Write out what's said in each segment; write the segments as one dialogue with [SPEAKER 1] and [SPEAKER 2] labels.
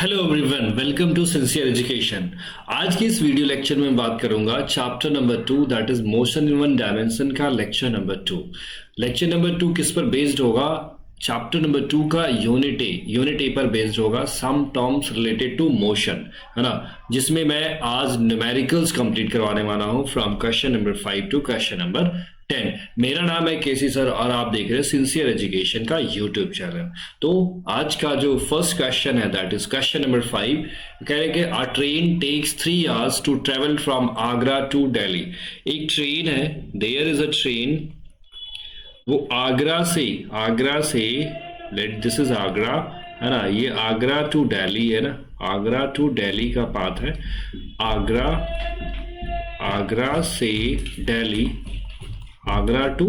[SPEAKER 1] Hello everyone, welcome to sincere education. आज की इस वीडियो लेक्चर में बात करूंगा chapter number 2 that is motion in one dimension का लेक्चर नंबर 2। लेक्चर नंबर 2 किस पर बेस्ड होगा? चैप्टर नंबर 2 का यूनिट ए पर बेस्ड होगा, some terms related to motion, है ना, जिसमें मैं आज न्यूमेरिकल्स कंप्लीट करवाने वाला हूं from question number 5 to question number 10। मेरा नाम है केसी सर और आप देख रहे हैं सिंसियर एजुकेशन का यूट्यूब चैनल। तो आज का जो फर्स्ट क्वेश्चन है दैट इज क्वेश्चन नंबर 5। कह रहे कि a train takes 3 hours to travel from Agra to Delhi. एक ट्रेन है, देयर इज अ ट्रेन, वो आगरा से लेट दिस इज आगरा, है ना, ये आगरा टू दिल्ली है ना, आगरा टू दिल्ली का पाथ है। आगरा से दिल्ली, आगरा टू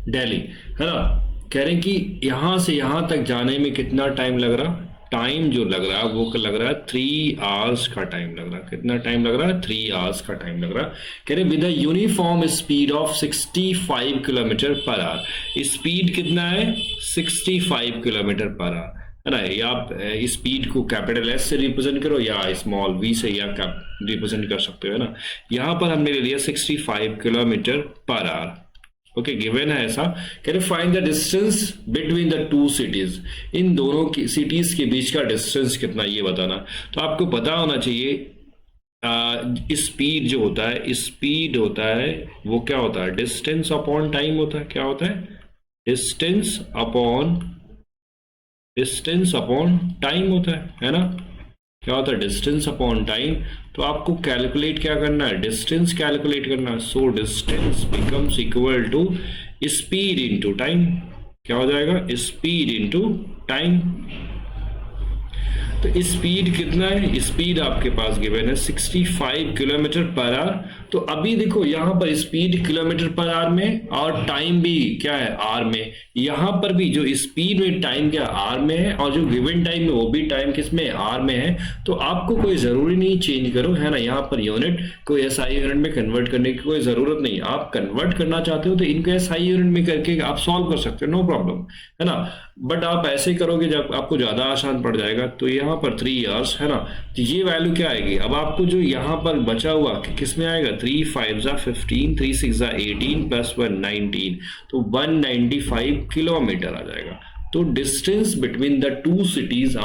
[SPEAKER 1] दिल्ली, है ना। कह रहे हैं कि यहां से यहां तक जाने में कितना टाइम लग रहा? टाइम जो लग रहा है वो लग रहा है 3 आवर्स का टाइम लग रहा है। कितना टाइम लग रहा है? 3 आवर्स का टाइम लग रहा है। कह रहे with a uniform speed of 65 kilometre per hour. Speed कितना है? 65 किलोमीटर पर आवर, है ना। या आप स्पीड को कैपिटल एस से रिप्रेजेंट करो या स्मॉल वी से या रिप्रेजेंट कर सकते हो, है ना। यहां पर हमने ले लिया 65 kilometre per hour. Okay, given है ऐसा। कह रहे find the distance between the two cities. इन दोनों की सिटीज के बीच का डिस्टेंस कितना, ये बताना। तो आपको पता होना चाहिए स्पीड जो होता है, स्पीड होता है वो क्या होता है? डिस्टेंस अपॉन टाइम होता है। क्या होता है? डिस्टेंस अपॉन टाइम होता है ना। क्या होता है? Distance upon time. तो आपको कैलकुलेट क्या करना है? डिस्टेंस कैलकुलेट करना है। So distance becomes equal to speed into time. क्या हो जाएगा? Speed into time. तो स्पीड कितना है? स्पीड आपके पास गिवन है 65 किलोमीटर पर आवर। तो अभी देखो यहां पर स्पीड किलोमीटर पर आवर में और टाइम भी क्या है? आवर में। यहां पर भी जो स्पीड में टाइम क्या आवर में है और जो गिवन टाइम है वो भी टाइम किस में? आवर में है। तो आपको कोई जरूरी नहीं चेंज करो, है ना। यहाँ पर यूनिट को एसआई यूनिट में कन्वर्ट करने की कोई जरूरत नहीं। आप कन्वर्ट करना चाहते हो तो इनको एसआई यूनिट में करके आप सॉल्व कर सकते हो, नो प्रॉब्लम, है ना। बट आप ऐसे करोगे जब आपको ज्यादा आसान पड़ जाएगा। तो यहाँ पर 3 आवर्स, है ना। तो ये वैल्यू क्या आएगी? अब आपको जो यहाँ पर बचा हुआ किस में आएगा? 3 5 जा 15, 3 6 जा 18 प्लस 1 19, तो 195 किलोमीटर आ जाएगा। तो distance between the two cities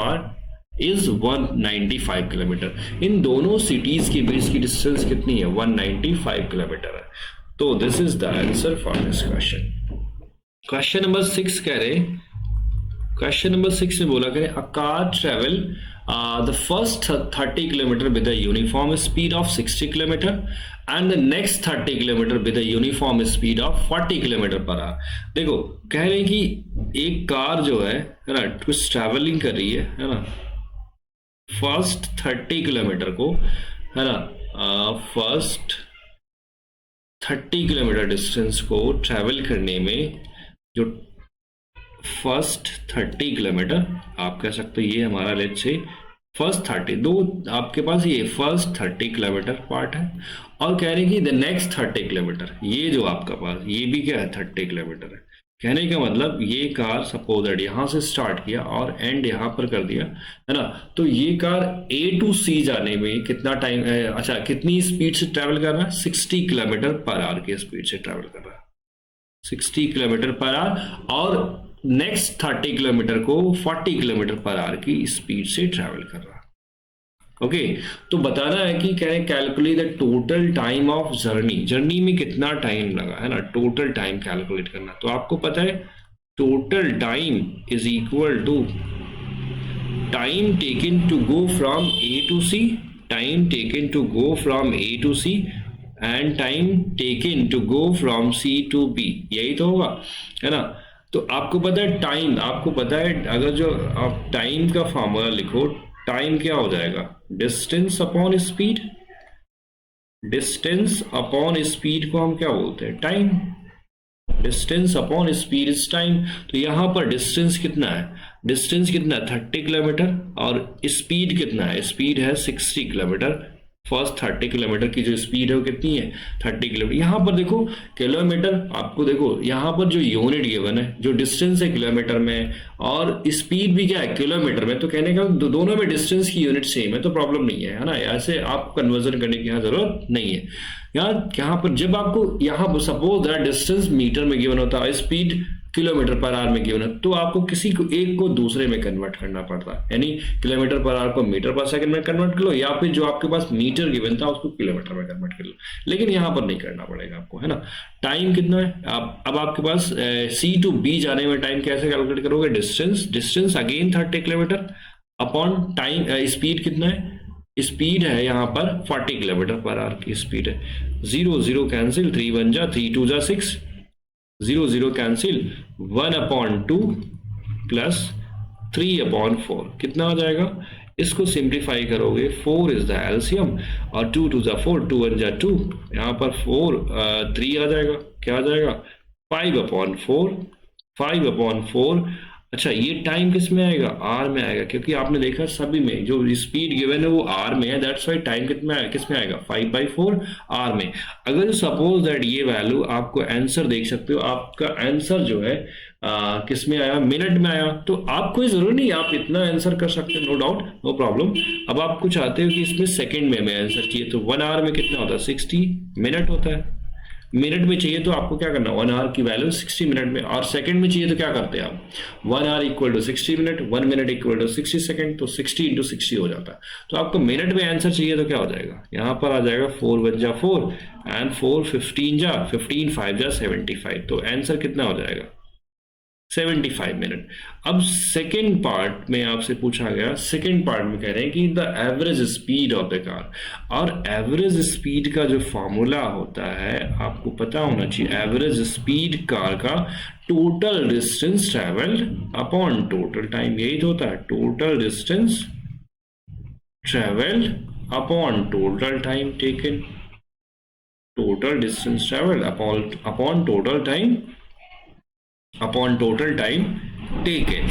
[SPEAKER 1] is 195 kilometre. इन दोनों सिटीज के बीच की डिस्टेंस कितनी है? 195 किलोमीटर है। तो this is the answer for this question. Question number 6 कह रहे, क्वेश्चन नंबर 6 में बोला करें a car travel the first 30 kilometre with a uniform speed of 60 kilometre and the next 30 kilometre with a uniform speed of 40 kilometre per hour. देखो कह रहे हैं कि एक कार जो है ना, कुछ ट्रैवलिंग कर रही है ना, फर्स्ट 30 किलोमीटर को, है ना, फर्स्ट 30 किलोमीटर डिस्टेंस को ट्रैवल करने में जो फर्स्ट 30 किलोमीटर आप कह सकते हो ये हमारा लेट्स से फर्स्ट 30, दो आपके पास ये फर्स्ट 30 किलोमीटर पार्ट है और कह रहे हैं कि द नेक्स्ट 30 किलोमीटर, ये जो आपका पास ये भी क्या है? 30 किलोमीटर है। कहने का मतलब ये कार सपोज दैट यहां से स्टार्ट किया और एंड यहां पर कर दिया, है ना। तो ये कार ए टू सी जाने में कितना टाइम, अच्छा कितनी स्पीड से ट्रेवल कर रहा है? 60 किलोमीटर पर आवर की स्पीड से ट्रेवल कर रहा है, 60 किलोमीटर पर आवर, और नेक्स्ट 30 किलोमीटर को 40 किलोमीटर पर आवर की स्पीड से ट्रेवल कर रहा है। ओके, तो बताना है कि कह रहे calculate the total time of journey में कितना टाइम लगा, है ना। टोटल टाइम कैलकुलेट करना। तो आपको पता है total time is equal to time taken to go from A to C, time taken to go from A to C and time taken to go from C to B, यही तो होगा, है ना। तो आपको पता है टाइम, आपको पता है अगर जो आप टाइम का फॉर्मूला लिखो, टाइम क्या हो जाएगा? Distance upon speed. Distance upon speed को हम क्या बोलते हैं? Time. Distance upon speed is time. तो यहां पर डिस्टेंस कितना है? डिस्टेंस कितना है? 30 किलोमीटर और स्पीड कितना है? स्पीड है 60 किलोमीटर फर्स्ट 30 किलोमीटर की जो स्पीड है वो कितनी है 30 किलोमीटर। यहाँ पर देखो किलोमीटर, आपको देखो यहाँ पर जो यूनिट गिवन है, जो डिस्टेंस है किलोमीटर में और स्पीड भी क्या है किलोमीटर में, तो कहने का दोनों में डिस्टेंस की यूनिट सेम है तो प्रॉब्लम नहीं है ना। ऐसे आप कन्वर्जन करने की यहाँ जरूरत नहीं है। यहाँ पर जब आपको यहाँ सपोज दैट डिस्टेंस मीटर में गिवन होता है, स्पीड किलोमीटर पर आवर में गिवन है, तो आपको किसी को एक को दूसरे में कन्वर्ट करना पड़ता है, यानी किलोमीटर पर आवर को मीटर पर सेकंड में कन्वर्ट कर लो, या फिर जो आपके पास मीटर गिवन था उसको किलोमीटर में कन्वर्ट कर लो। लेकिन यहाँ पर नहीं करना पड़ेगा आपको, है ना। टाइम कितना है अब आपके पास, सी टू बी जाने में टाइम कैसे कैलकुलेट करोगे, distance again 30 kilometre upon time, speed कितना है, स्पीड है यहाँ पर 40 किलोमीटर पर आवर की स्पीड है। 0 0 कैंसिल, 3 1 जा 3 2 जा 6, 0 0 कैंसिल, 1/2 प्लस 3/4 कितना आ जाएगा, इसको सिंप्लीफाई करोगे 4 इज द एलसीएम और 2 2 जा 4, 2 1 जा 2, यहाँ पर 3 आ जाएगा, क्या आ जाएगा 5/4, 5/4। अच्छा ये टाइम किस में आएगा, आर में आएगा, क्योंकि आपने देखा सभी में जो स्पीड गिवन है वो आर में है, दैट्स वाई टाइम कितना आएगा, किस में आएगा 5/4 आर में। अगर सपोज दैट ये वैल्यू आपको आंसर देख सकते हो, आपका आंसर जो है किस में आया, मिनट में आया, तो आप कोई जरूरी नहीं आप इतना आंसर कर सकते हो, नो डाउट नो प्रॉब्लम। अब आप कुछ चाहते हो कि इसमें सेकंड में हमें आंसर चाहिए, तो 1 आवर में कितना होता है 60 मिनट होता है। मिनट में चाहिए तो आपको क्या करना, 1 आवर की वैल्यू 60 मिनट में, और सेकंड में चाहिए तो क्या करते हैं आप, 1 hour equal to 60 minute, 1 minute equal to 60 second, तो 60 इंटू 60 हो जाता है। तो आपको मिनट में आंसर चाहिए तो क्या हो जाएगा, यहाँ पर आ जाएगा 4 1 जा 4 एंड 4 15 जा 15 5 जा 75, तो आंसर कितना हो जाएगा 75 मिनट। अब सेकेंड पार्ट में आपसे पूछा गया, सेकेंड पार्ट में कह रहे हैं कि the average speed of the car, और एवरेज स्पीड का जो फॉर्मूला होता है आपको पता होना चाहिए। एवरेज स्पीड कार का total distance travelled upon total time, यही तो होता है, total distance travelled upon total time taken, total distance travelled upon total time upon total time taken,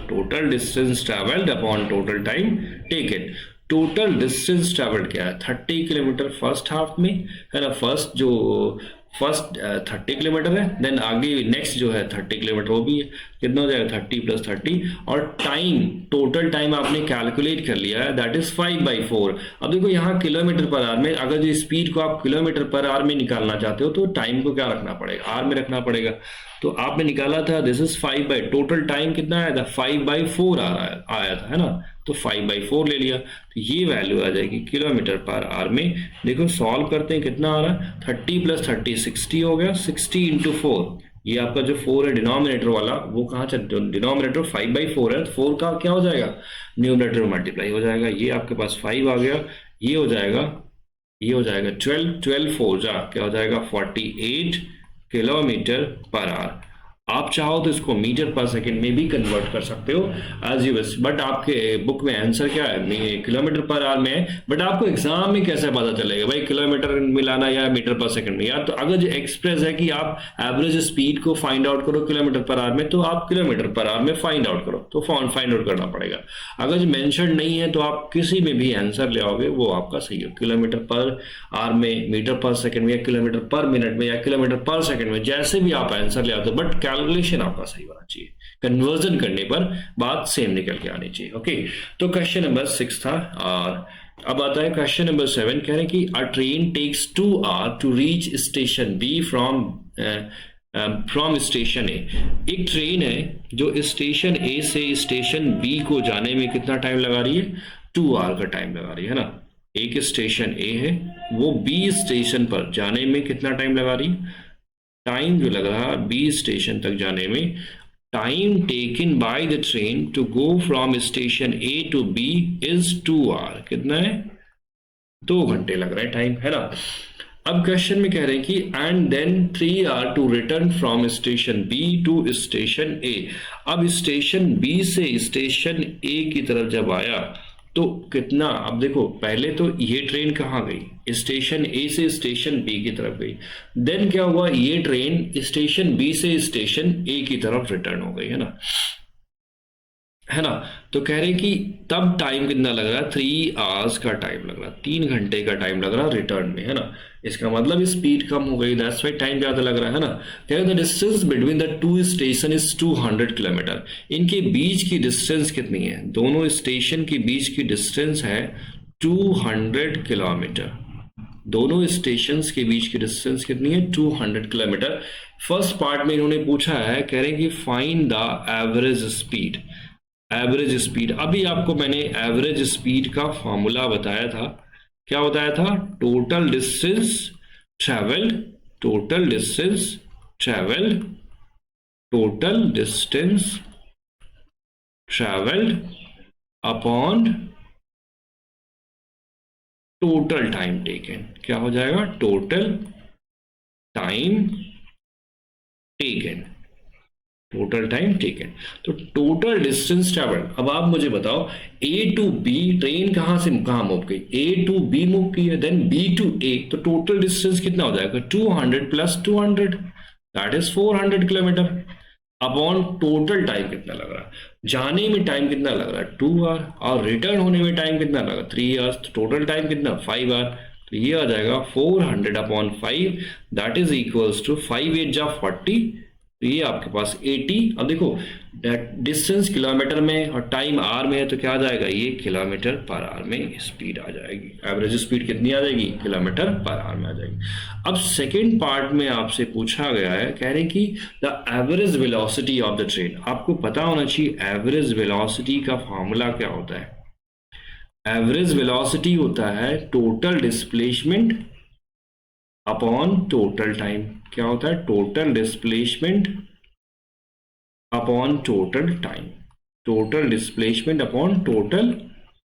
[SPEAKER 1] total distance traveled upon total time taken। Total distance travelled क्या है 30 kilometre first half में, है ना, first 30 kilometre है, then आगे next जो है 30 kilometre वो भी है, कितना हो जाएगा 30 + 30, और टाइम टोटल टाइम आपने कैलकुलेट कर लिया है, दैट इज 5/4। अब देखो यहाँ किलोमीटर पर आवर में, अगर जो स्पीड को आप किलोमीटर पर आवर में निकालना चाहते हो तो टाइम को क्या रखना पड़ेगा, आर में रखना पड़ेगा। तो आपने निकाला था दिस इज 5 टोटल टाइम कितना आया था 5/4 आया था, है ना, तो 5/4 ले लिया, तो ये वैल्यू आ जाएगी किलोमीटर पर आवर में। देखो सॉल्व करते हैं कितना आ रहा है, 30 + 30 60 हो गया, 60 × 4, ये आपका जो 4 है डिनोमिनेटर वाला वो कहाँ चल, डिनोमिनेटर 5/4 है, 4 का क्या हो जाएगा न्यूमरेटर मल्टीप्लाई हो जाएगा, ये आपके पास 5 आ गया, ये हो जाएगा 12 4 जा क्या हो जाएगा 48 किलोमीटर पर आवर। आप चाहो तो इसको मीटर पर सेकंड में भी कन्वर्ट कर सकते हो एज यू विश, बट आपके बुक में आंसर क्या है किलोमीटर पर आवर में है, बट आपको एग्जाम में कैसे पता चलेगा भाई किलोमीटर मिलाना या मीटर पर सेकंड में, या तो अगर जो एक्सप्रेस है कि आप एवरेज स्पीड को फाइंड आउट करो किलोमीटर पर आवर में, तो आप किलोमीटर पर आवर में फाइंड आउट करो, तो फाइंड आउट करना पड़ेगा। अगर जो मेंशन नहीं है तो आप किसी में भी आंसर ले आओगे वो आपका सही हो, किलोमीटर पर आवर में, मीटर पर सेकंड में, या किलोमीटर पर मिनट में, या किलोमीटर पर सेकंड में, जैसे भी आप आंसर ले आते हो, बट कैलकुलेशन आपका सही होना चाहिए, कन्वर्जन करने पर बात सेम निकल के आनी चाहिए। ओके, तो क्वेश्चन नंबर 6 था, और अब आता है क्वेश्चन नंबर 7। कह रहे हैं कि a train takes 2 hour to reach station B from station A. एक ट्रेन है जो स्टेशन ए से स्टेशन बी को जाने में कितना टाइम लगा रही है, 2 आवर का टाइम लगा रही है ना। एक स्टेशन ए है, वो बी स्टेशन पर जाने में कितना टाइम लगा रही है, टाइम जो लग रहा है बी स्टेशन तक जाने में, time taken by the train to go from station A to B is 2 hour. कितना है, 2 घंटे लग रहा है टाइम, है ना। अब क्वेश्चन में कह रहे हैं कि and then 3 hour to return from station B to station A. अब स्टेशन बी से स्टेशन ए की तरफ जब आया तो कितना, अब देखो पहले तो ये ट्रेन कहाँ गई, स्टेशन ए से स्टेशन बी की तरफ गई, देन क्या हुआ, ये ट्रेन स्टेशन बी से स्टेशन ए की तरफ रिटर्न हो गई, है ना। है ना। तो कह रहे कि तब टाइम कितना लग रहा है, 3 आवर्स का टाइम लग रहा है, 3 घंटे का टाइम लग रहा है रिटर्न में, है ना। इसका मतलब स्पीड कम हो गई, दैट्स वाई टाइम ज्यादा लग रहा है ना। कह रहे the distance between the to station is 200 kilometre. इनके बीच की डिस्टेंस कितनी है, दोनों स्टेशन के बीच की डिस्टेंस है 200 किलोमीटर। दोनों स्टेशंस के बीच की डिस्टेंस कितनी है, 200 किलोमीटर। फर्स्ट पार्ट में इन्होंने पूछा है, कह रहे हैं कि find the average speed. Average speed, अभी आपको मैंने एवरेज स्पीड का फॉर्मूला बताया था। क्या बताया था, total distance travelled, total distance travelled, total distance travelled upon total time taken. क्या हो जाएगा, total time taken, total time taken. तो टोटल डिस्टेंस ट्रेवल, अब आप मुझे बताओ ए टू बी ट्रेन कहां से कहां मूव की, ए टू बी मूव की है, देन बी टू ए, तो टोटल डिस्टेंस कितना हो जाएगा, 200 plus 200 that is 400 kilometre upon total time कितना लग रहा है, जाने में टाइम कितना लग रहा है 2 आवर और रिटर्न होने में टाइम कितना लगा 3 आवर्स, तो टोटल टाइम कितना 5 आवर। तो ये आ जाएगा 400 upon 5 that is equals to 5 8 जा 40, तो ये आपके पास 80। अब देखो डिस्टेंस किलोमीटर में और टाइम आवर में है, तो क्या आ जाएगा, ये किलोमीटर पर आवर में स्पीड आ जाएगी। एवरेज स्पीड कितनी आ जाएगी, किलोमीटर पर आवर में आ जाएगी। अब सेकंड पार्ट में आपसे पूछा गया है, कह रहे कि the average velocity of the train. आपको पता होना चाहिए एवरेज वेलोसिटी का फॉर्मूला क्या होता है। एवरेज वेलोसिटी होता है total displacement upon total time. क्या होता है, total displacement upon total time, total displacement upon total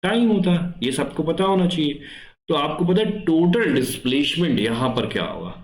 [SPEAKER 1] time होता है, ये सबको पता होना चाहिए। तो आपको पता है टोटल डिस्प्लेसमेंट यहां पर क्या होगा,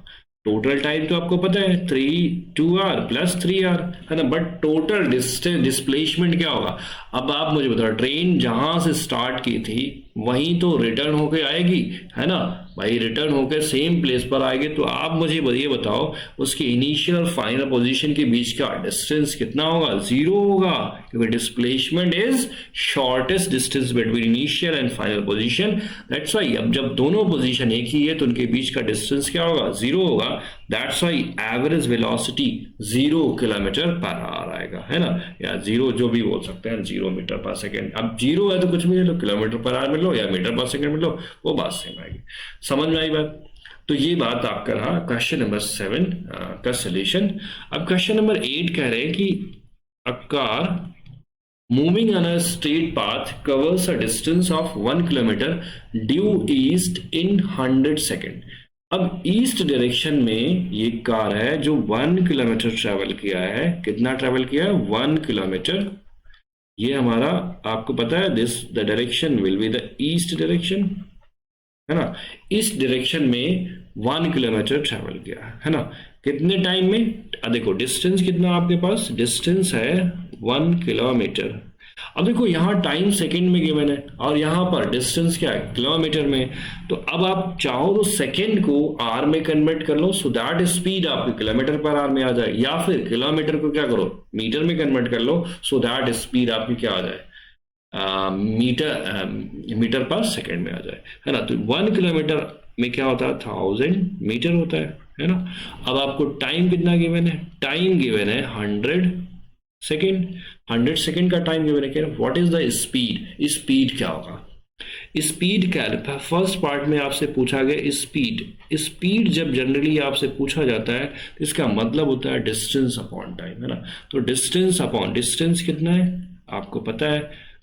[SPEAKER 1] टोटल टाइम तो आपको पता है 2 आवर प्लस 3 आवर, है ना, बट टोटल डिस्प्लेसमेंट क्या होगा। अब आप मुझे बताओ ट्रेन जहां से स्टार्ट की थी वहीं तो रिटर्न होके आएगी, है ना भाई, रिटर्न होकर सेम प्लेस पर आएगी। तो आप मुझे ये बताओ उसकी इनिशियल और फाइनल पोजीशन के बीच का डिस्टेंस कितना होगा, 0 होगा, क्योंकि displacement is shortest distance between initial and final position. That's why अब जब दोनों पोजीशन एक ही है तो उनके बीच का डिस्टेंस क्या होगा, 0 होगा। That's why average velocity 0 kilometre per hour आएगा, है ना, या 0 जो भी बोल सकते हैं, 0 मीटर पर सेकेंड। अब 0 है तो कुछ भी ले लो, किलोमीटर पर आवर में लो या मीटर पर सेकेंड में लो, वो बात सेम आएगी। समझ में आई बात। तो ये बात आपका रहा क्वेश्चन नंबर 7 का सॉल्यूशन। अब क्वेश्चन नंबर 8 कह रहे हैं कि a car moving on a straight path covers a distance of 1 kilometre due east in 100 second. अब ईस्ट डायरेक्शन में ये कार है जो 1 किलोमीटर ट्रेवल किया है, कितना ट्रेवल किया है, 1 किलोमीटर। ये हमारा आपको पता है this the direction will be the east direction, है ना। इस डायरेक्शन में 1 किलोमीटर ट्रेवल किया है ना, कितने टाइम में। देखो डिस्टेंस कितना आपके पास, डिस्टेंस है 1 किलोमीटर। अब देखो यहाँ टाइम सेकंड में गिवन है और यहाँ पर डिस्टेंस क्या है, किलोमीटर में। तो अब आप चाहो तो सेकंड को आर में कन्वर्ट कर लो, सो दैट स्पीड आपकी किलोमीटर पर आवर में आ जाए, या फिर किलोमीटर को क्या करो मीटर में कन्वर्ट कर लो, सो दैट स्पीड आपकी क्या आ जाए, मीटर पर सेकेंड में आ जाए, है ना। तो 1 किलोमीटर में क्या होता है, 1000 मीटर होता है ना। अब आपको टाइम कितना गिवन है, टाइम गिवन है 100 सेकेंड, 100 सेकेंड का टाइम गिवन है। क्या what is the speed, speed क्या होगा, स्पीड क्या है। फर्स्ट पार्ट में आपसे पूछा गया स्पीड। स्पीड जब जनरली आपसे पूछा जाता है तो इसका मतलब होता है डिस्टेंस अपॉन टाइम, है ना। तो डिस्टेंस अपॉन डिस्टेंस कितना है आपको पता है,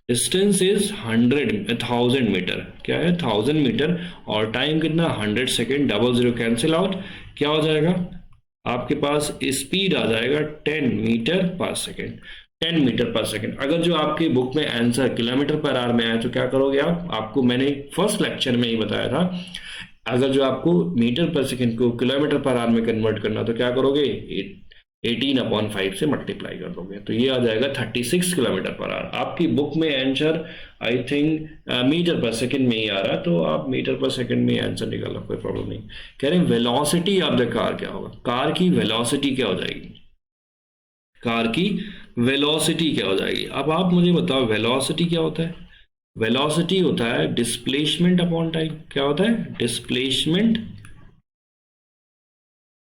[SPEAKER 1] डिस्टेंस इज 1000 मीटर, क्या है 1000 मीटर, और टाइम कितना 100 second, double zero cancel out, क्या हो जाएगा आपके पास स्पीड आ जाएगा 10 metre per second, 10 metre per second. अगर जो आपके बुक में आंसर किलोमीटर पर आवर में आया तो क्या करोगे आप, आपको मैंने फर्स्ट लेक्चर में ही बताया था, अगर जो आपको मीटर पर सेकेंड को किलोमीटर पर आवर में कन्वर्ट करना तो क्या करोगे 18/5 से मल्टीप्लाई कर दोगे, तो ये आ जाएगा 36 किलोमीटर पर आवर। आपकी बुक में आंसर आई थिंक मीटर पर सेकंड में ही आ रहा है, तो आप मीटर पर सेकंड में आंसर निकाल लो, कोई प्रॉब्लम नहीं। कह रहे हैं वेलोसिटी ऑफ द कार क्या होगा, कार की वेलोसिटी क्या हो जाएगी, कार की वेलोसिटी क्या हो जाएगी। अब आप मुझे बताओ वेलोसिटी क्या होता है। वेलोसिटी होता है डिस्प्लेसमेंट अपॉन टाइम। क्या होता है? Displacement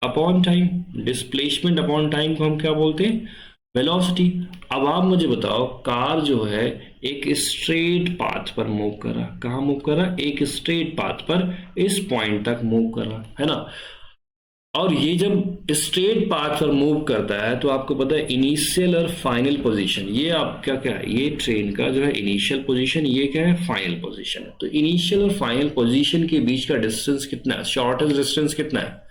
[SPEAKER 1] upon time. Displacement upon time को हम क्या बोलते हैं? वेलोसिटी। अब आप मुझे बताओ कार जो है एक स्ट्रेट पाथ पर मूव कर रहा, कहाँ मूव कर रहा? एक स्ट्रेट पाथ पर इस पॉइंट तक मूव कर रहा है ना। और ये जब स्ट्रेट पाथ पर मूव करता है तो आपको पता है इनिशियल और फाइनल पोजीशन, ये आपका क्या है? ये ट्रेन का जो है इनिशियल पोजीशन, ये क्या है? फाइनल पोजीशन है। तो इनिशियल और फाइनल पोजीशन के बीच का डिस्टेंस कितना है? शॉर्टेस्ट डिस्टेंस कितना है?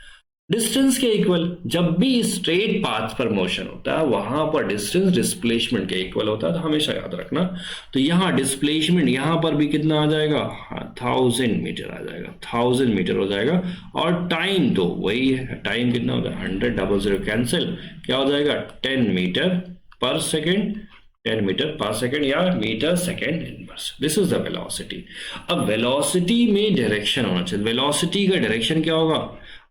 [SPEAKER 1] डिस्टेंस के इक्वल। जब भी स्ट्रेट पाथ पर मोशन होता है वहां पर डिस्टेंस डिस्प्लेसमेंट के इक्वल होता है, तो हमेशा याद रखना। तो यहाँ डिस्प्लेसमेंट यहां पर भी कितना आ जाएगा? 1000 मीटर आ जाएगा, 1000 मीटर हो जाएगा। और टाइम तो वही है, टाइम कितना होता है? 100 00 कैंसिल, क्या हो जाएगा? 10 metre per second, 10 metre per second या metre second inverse. This is the velocity. अब वेलोसिटी में डायरेक्शन होना चाहिए। वेलोसिटी का डायरेक्शन क्या होगा?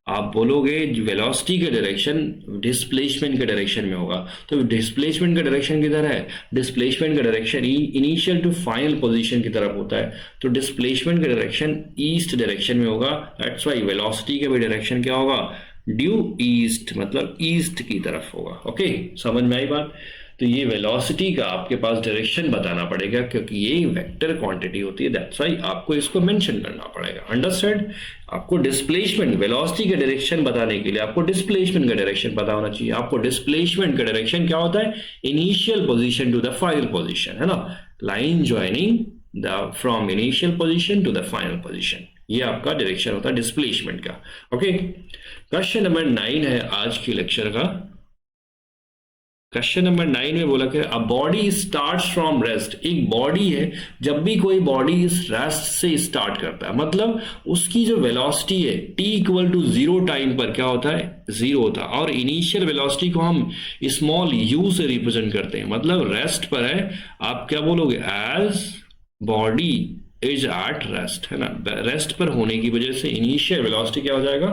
[SPEAKER 1] आप बोलोगे वेलोसिटी का डायरेक्शन डिस्प्लेसमेंट के डायरेक्शन में होगा, तो डिस्प्लेसमेंट का डायरेक्शन किधर है? डिस्प्लेसमेंट का direction initial to final position की तरफ होता है, तो डिस्प्लेसमेंट का डायरेक्शन ईस्ट डायरेक्शन में होगा। दैट्स व्हाई वेलोसिटी का भी डायरेक्शन क्या होगा? ड्यू ईस्ट, मतलब ईस्ट की तरफ होगा। ओके, समझ में आई बात? तो ये वेलोसिटी का आपके पास डायरेक्शन बताना पड़ेगा, क्योंकि ये वेक्टर क्वांटिटी होती है। दैट्स व्हाई आपको इसको मेंशन करना पड़ेगा। अंडरस्टैंड? आपको डिस्प्लेसमेंट, वेलोसिटी का डायरेक्शन बताने के लिए आपको डिस्प्लेसमेंट का डायरेक्शन पता होना चाहिए। आपको डिस्प्लेसमेंट का डायरेक्शन क्या होता है? Initial position to the final position, है ना। Line joining the from initial position to the final position, ये आपका डायरेक्शन होता है डिस्प्लेसमेंट का। ओके, क्वेश्चन नंबर 9 है आज के लेक्चर का। क्वेश्चन नंबर 9 में बोला कि a body starts from rest. एक बॉडी है, जब भी कोई बॉडी इस रेस्ट से स्टार्ट करता है, मतलब उसकी जो वेलोसिटी है t इक्वल टू 0 टाइम पर क्या होता है? 0 होता है। और इनिशियल वेलोसिटी को हम स्मॉल u से रिप्रेजेंट करते हैं, मतलब रेस्ट पर है। आप क्या बोलोगे? As body is at rest, है ना। रेस्ट पर होने की वजह से इनिशियल वेलोसिटी क्या हो जाएगा?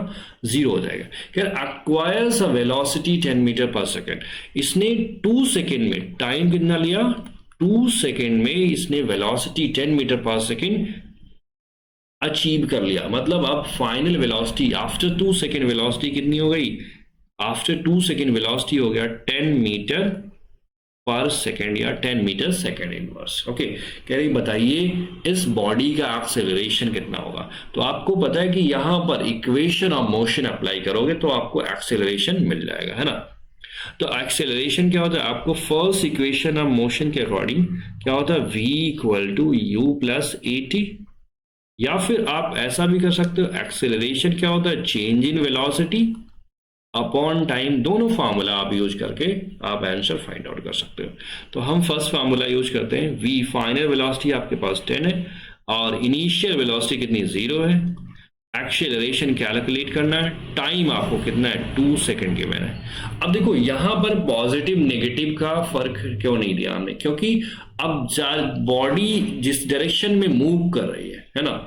[SPEAKER 1] 0 हो जाएगा। क्या acquires a velocity 10 metre per second. इसने 2 सेकेंड में, टाइम कितना लिया? 2 सेकेंड में इसने velocity 10 metre per second achieve कर लिया। मतलब अब final velocity after 2 second velocity कितनी हो गई? आफ्टर 2 सेकेंड वेलोसिटी हो गया 10 मीटर पर सेकेंड या 10 मीटर सेकेंड इनवर्स। ओके, कह रही बताइए इस बॉडी का एक्सेलरेशन कितना होगा। तो आपको पता है कि यहां पर इक्वेशन ऑफ मोशन अप्लाई करोगे तो आपको एक्सेलरेशन मिल जाएगा, है ना। तो एक्सेलरेशन क्या होता है? आपको फर्स्ट इक्वेशन ऑफ मोशन के अकॉर्डिंग क्या होता है? v equal to u plus a t. या फिर आप ऐसा भी कर सकते हो, एक्सेलरेशन क्या होता है? Change in velocity upon time. दोनों फार्मूला आप यूज करके आप आंसर फाइंड आउट कर सकते हो। तो हम फर्स्ट फार्मूला यूज करते हैं। v फाइनल वेलोसिटी आपके पास 10 है और इनिशियल वेलोसिटी कितनी? 0 है। एक्सेलरेशन कैलकुलेट करना है, टाइम आपको कितना है? 2 सेकेंड के मैंने। अब देखो यहां पर पॉजिटिव नेगेटिव का फर्क क्यों नहीं दिया हमने? क्योंकि अब बॉडी जिस डायरेक्शन में मूव कर रही है ना,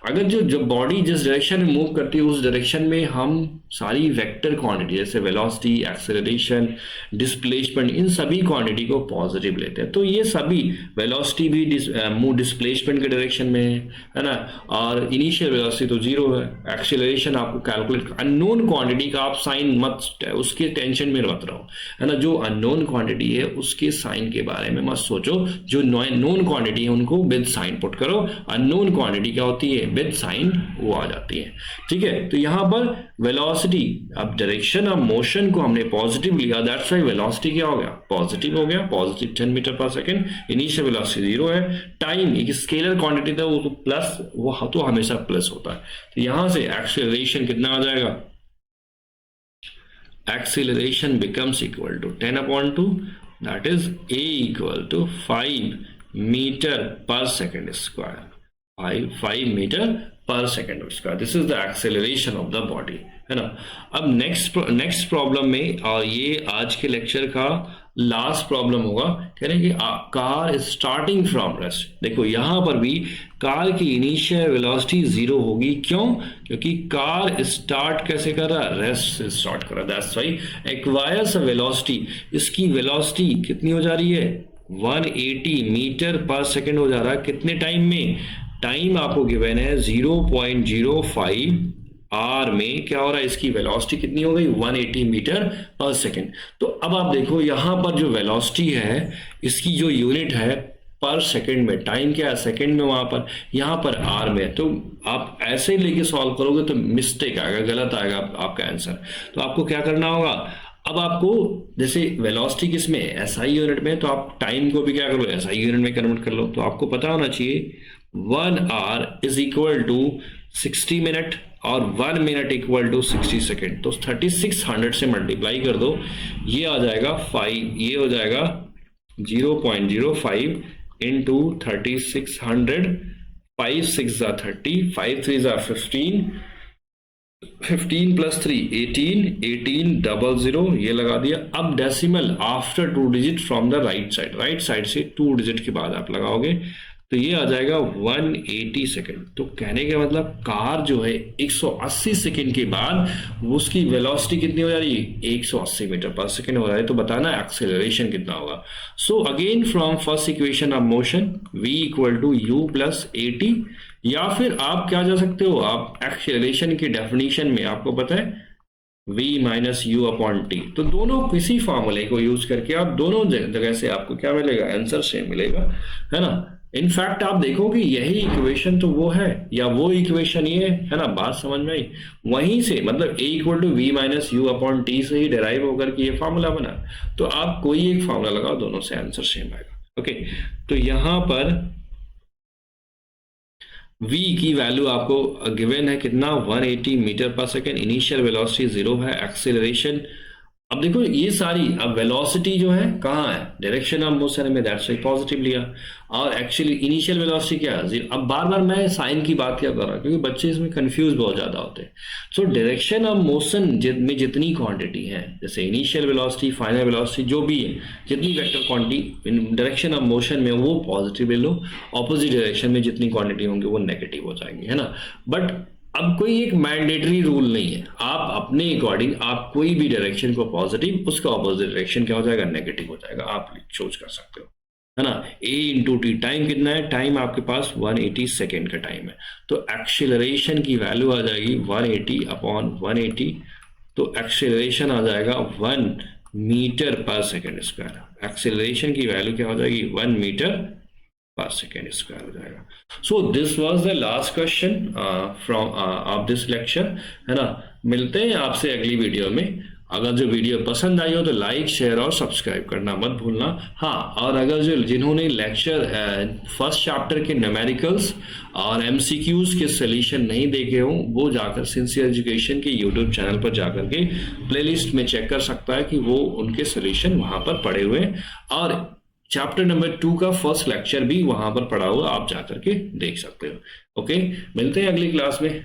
[SPEAKER 1] अगर जो बॉडी जिस डायरेक्शन में मूव करती है उस डायरेक्शन में हम सारी वेक्टर क्वांटिटी जैसे वेलोसिटी, एक्सेलरेशन, डिस्प्लेसमेंट, इन सभी क्वांटिटी को पॉजिटिव लेते हैं। तो ये सभी वेलोसिटी भी डिस्प्लेसमेंट के डायरेक्शन में है ना, और इनिशियल वेलोसिटी तो 0 है। एक्सेलरेशन आपको कैलकुलेट, अननोन क्वांटिटी का आप साइन मत, उसके टेंशन में मत रहो, है ना। जो अननोन क्वांटिटी है उसके साइन के बारे में मत सोचो। जो नोन क्वांटिटी है उनको विद साइन पुट करो। अननोन क्वांटिटी क्या होती है? विद साइन वो आ जाती है। ठीक है, तो यहां पर वेलोसिटी, अब डायरेक्शन ऑफ मोशन को हमने पॉजिटिव लिया, दैट्स व्हाई वेलोसिटी क्या हो गया? पॉजिटिव हो गया। Positive 10 metre per second, initial velocity 0 है। टाइम एक स्केलर क्वांटिटी था, वो तो प्लस, वो तो हमेशा प्लस होता है। तो यहां से एक्सेलरेशन कितना आ जाएगा? Acceleration becomes equal to 10/2, that is a equal to 5 metre per second square. 5 metre per second square, this is the acceleration of the body, है ना। अब नेक्स्ट प्रॉब्लम में, और ये आज के लेक्चर का लास्ट प्रॉब्लम होगा, कह रहे हैं कि car is starting from rest. देखो यहां पर भी कार की इनिशियल वेलोसिटी 0 होगी, क्यों? क्योंकि कार स्टार्ट कैसे कर रहा है? रेस्ट से स्टार्ट कर रहा है। That's why acquires a velocity, इसकी वेलोसिटी कितनी हो जा रही है? 180 मीटर पर सेकेंड हो जा रहा है। कितने टाइम में? टाइम आपको गिवन है 0.05 आर में। क्या हो रहा है? इसकी वेलोसिटी कितनी हो गई? 180 मीटर पर सेकेंड। तो अब आप देखो यहां पर जो वेलोसिटी है, इसकी जो यूनिट है पर सेकेंड में, टाइम क्या है? सेकेंड में वहां पर, यहां पर आर में। तो आप ऐसे लेके सॉल्व करोगे तो मिस्टेक आएगा, गलत आएगा आपका आंसर। तो आपको क्या करना होगा? अब आपको जैसे वेलोसिटी किस में? एसआई यूनिट में, तो आप टाइम को भी क्या करो? एसआई यूनिट में कन्वर्ट कर लो। तो आपको पता होना चाहिए 1 hour is equal to 60 minute और 1 मिनट इक्वल टू 60 सेकेंड। तो 3600 से मल्टीप्लाई कर दो, ये आ जाएगा 5, ये हो जाएगा 0.05 इंटू 3600, 5 6 30, 5 3 15, 15 प्लस 3 18, 1800, ये लगा दिया। अब decimal after 2 digit from the right side से 2 डिजिट के बाद आप लगाओगे तो ये आ जाएगा 180 सेकेंड। तो कहने का मतलब कार जो है 180 सेकेंड के बाद उसकी वेलोसिटी कितनी हो जा रही है? 180 मीटर पर सेकेंड हो रहा है। तो बताना एक्सेलरेशन कितना होगा। So again from first equation of motion v equal to u plus at, या फिर आप क्या जा सकते हो? आप एक्सेलरेशन की डेफिनेशन में आपको पता है v minus u upon T. तो दोनों किसी फॉर्मूले को यूज करके आप दोनों जगह से आपको क्या मिलेगा? आंसर सेम मिलेगा, है ना। इनफैक्ट आप देखोगे यही इक्वेशन तो वो है, या वो इक्वेशन ये है ना। बात समझ में आई? वहीं से मतलब a equal to v minus u upon t से ही डिराइव होकर के ये फॉर्मूला बना। तो आप कोई एक फॉर्मूला लगाओ, दोनों से आंसर सेम आएगा। ओके, तो यहां पर v की वैल्यू आपको गिवन है कितना? 180 metre per second. Initial velocity 0 है। एक्सेलरेशन, अब देखो ये सारी, अब वेलोसिटी जो है कहाँ है? डायरेक्शन ऑफ मोशन में, दैट्स वाई पॉजिटिव लिया। और एक्चुअली इनिशियल वेलोसिटी क्या है? 0। अब बार बार मैं साइन की बात क्या कर रहा हूँ, क्योंकि बच्चे इसमें कंफ्यूज बहुत ज्यादा होते हैं। सो डायरेक्शन ऑफ मोशन में जितनी क्वांटिटी है, जैसे इनिशियल वेलोसिटी, फाइनल वेलोसिटी, जो भी है, जितनी vector quantity direction of motion में, वो पॉजिटिव ले लो। ऑपोजिट डायरेक्शन में जितनी क्वांटिटी होंगी वो नेगेटिव हो जाएंगी, है ना। बट अब कोई एक मैंडेटरी रूल नहीं है, आप अपने अकॉर्डिंग आप कोई भी डायरेक्शन को पॉजिटिव, उसका ऑपोजिट डायरेक्शन क्या हो जाएगा? नेगेटिव हो जाएगा। आप चूज कर सकते हो, है ना। a इंटू टी, टाइम कितना है? टाइम आपके पास 180 सेकेंड का टाइम है। तो एक्सेलरेशन की वैल्यू आ जाएगी 180 अपॉन 180। तो एक्सेलरेशन आ जाएगा 1 metre per second square. Acceleration की वैल्यू क्या हो जाएगी? 1 मीटर पर सेकेंड स्क्वायर हो जाएगा। So this was the last question from of this lecture, है ना। मिलते हैं आपसे अगली वीडियो में। अगर जो वीडियो पसंद आई हो तो लाइक, शेयर और सब्सक्राइब करना मत भूलना। हाँ, और अगर जिन्होंने लेक्चर फर्स्ट चैप्टर के न्यूमेरिकल्स और एमसीक्यूज के सॉल्यूशन नहीं देखे हो, वो जाकर सिंसियर एजुकेशन के यूट्यूब चैनल पर जाकर के प्लेलिस्ट में चेक कर सकता है कि वो उनके सॉल्यूशन वहां पर पड़े हुए हैं। और चैप्टर नंबर 2 का फर्स्ट लेक्चर भी वहां पर पड़ा हुआ, आप जाकर के देख सकते हो। ओके, मिलते हैं अगली क्लास में।